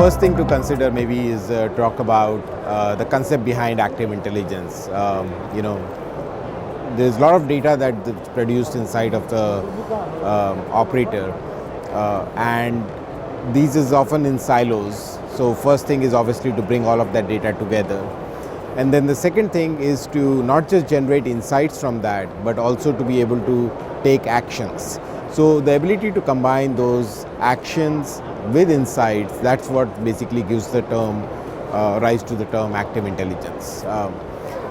first thing to consider maybe is talk about the concept behind active intelligence. There's a lot of data that's produced inside of the operator, and these is often in silos. So first thing is obviously to bring all of that data together. And then the second thing is to not just generate insights from that, but also to be able to take actions. So the ability to combine those actions with insights, that's what basically gives the term, rise to the term active intelligence.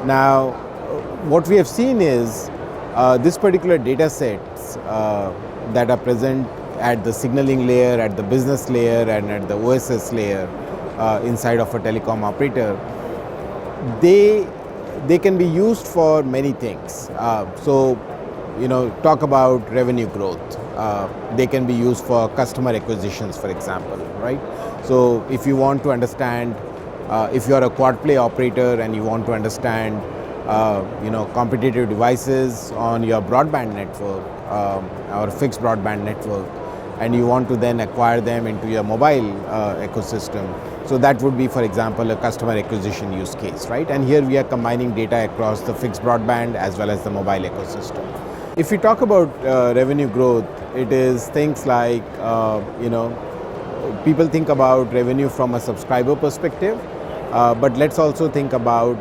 Now, what we have seen is this particular data sets that are present at the signaling layer, at the business layer, and at the OSS layer inside of a telecom operator, they can be used for many things. Talk about revenue growth. They can be used for customer acquisitions, for example, right? So if you want to understand, if you are a quad play operator and you want to understand, competitive devices on your broadband network or fixed broadband network, and you want to then acquire them into your mobile ecosystem. So that would be, for example, a customer acquisition use case, right? And here we are combining data across the fixed broadband as well as the mobile ecosystem. If we talk about revenue growth, it is things like, people think about revenue from a subscriber perspective, but let's also think about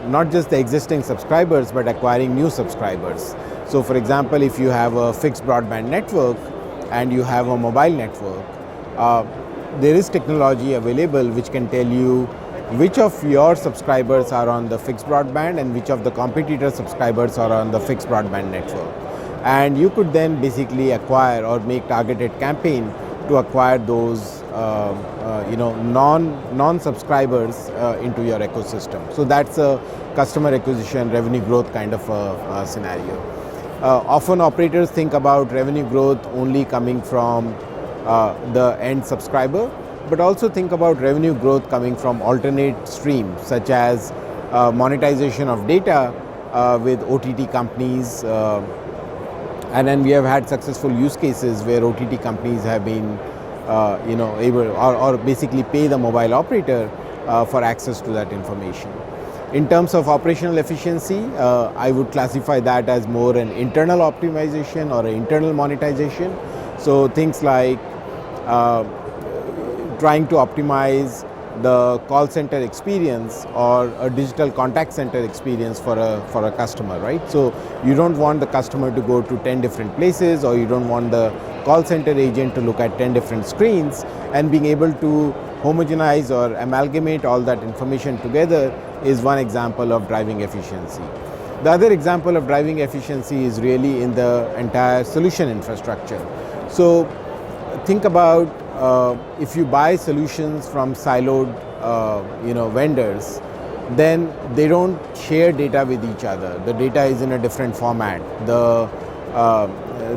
not just the existing subscribers, but acquiring new subscribers. So for example, if you have a fixed broadband network and you have a mobile network, there is technology available which can tell you which of your subscribers are on the fixed broadband and which of the competitor subscribers are on the fixed broadband network. And you could then basically acquire or make targeted campaign to acquire those non-subscribers into your ecosystem. So that's a customer acquisition revenue growth kind of a scenario. Often operators think about revenue growth only coming from the end subscriber, but also think about revenue growth coming from alternate streams such as monetization of data with OTT companies, and then we have had successful use cases where OTT companies have been able or basically pay the mobile operator for access to that information. In terms of operational efficiency, I would classify that as more an internal optimization or an internal monetization. So things like trying to optimize the call center experience or a digital contact center experience for a customer, right? So you don't want the customer to go to 10 different places, or you don't want the call center agent to look at 10 different screens, and being able to homogenize or amalgamate all that information together is one example of driving efficiency. The other example of driving efficiency is really in the entire solution infrastructure. So think about if you buy solutions from siloed vendors, then they don't share data with each other. The data is in a different format. The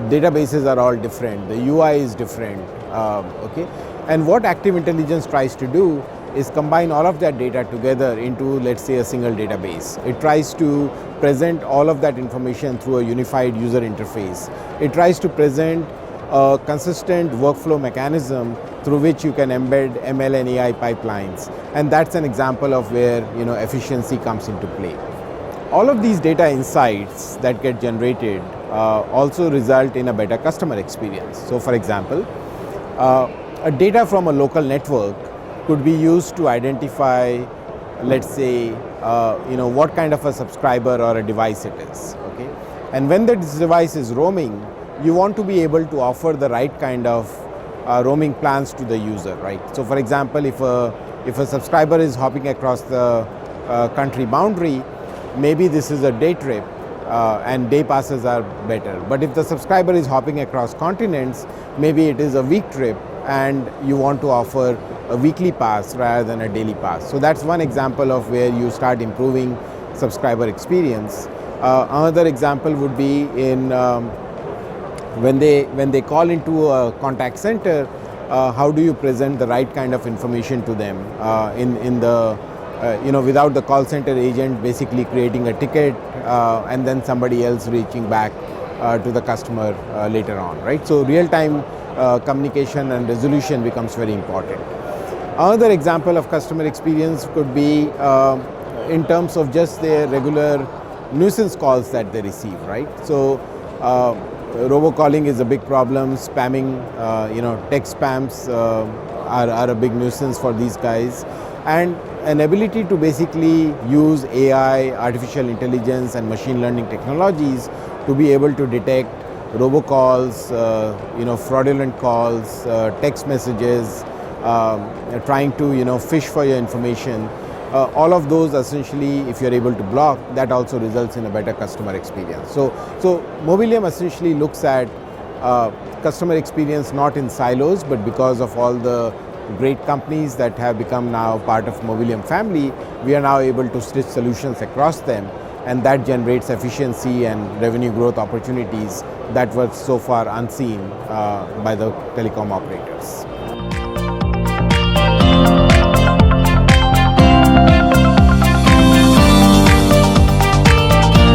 databases are all different. The UI is different. Okay, and what active intelligence tries to do is combine all of that data together into, let's say, a single database. It tries to present all of that information through a unified user interface. It tries to present a consistent workflow mechanism through which you can embed ML and AI pipelines, and that's an example of where efficiency comes into play. All of these data insights that get generated also result in a better customer experience. So for example, data from a local network could be used to identify, let's say, what kind of a subscriber or a device it is. Okay, and when this device is roaming, you want to be able to offer the right kind of roaming plans to the user, right? So for example, if a subscriber is hopping across the country boundary, maybe this is a day trip and day passes are better. But if the subscriber is hopping across continents, maybe it is a week trip and you want to offer a weekly pass rather than a daily pass. So that's one example of where you start improving subscriber experience. Another example would be in when they call into a contact center, how do you present the right kind of information to them without the call center agent basically creating a ticket and then somebody else reaching back to the customer later on, right? So real-time communication and resolution becomes very important. Another example of customer experience could be in terms of just their regular nuisance calls that they receive, right? So robocalling is a big problem. Spamming, text spams are a big nuisance for these guys. And an ability to basically use AI, artificial intelligence and machine learning technologies to be able to detect robocalls, fraudulent calls, text messages, trying to fish for your information. All of those essentially, if you're able to block, that also results in a better customer experience. So Mobileum essentially looks at customer experience not in silos, but because of all the great companies that have become now part of Mobileum family, we are now able to stitch solutions across them, and that generates efficiency and revenue growth opportunities that were so far unseen by the telecom operators.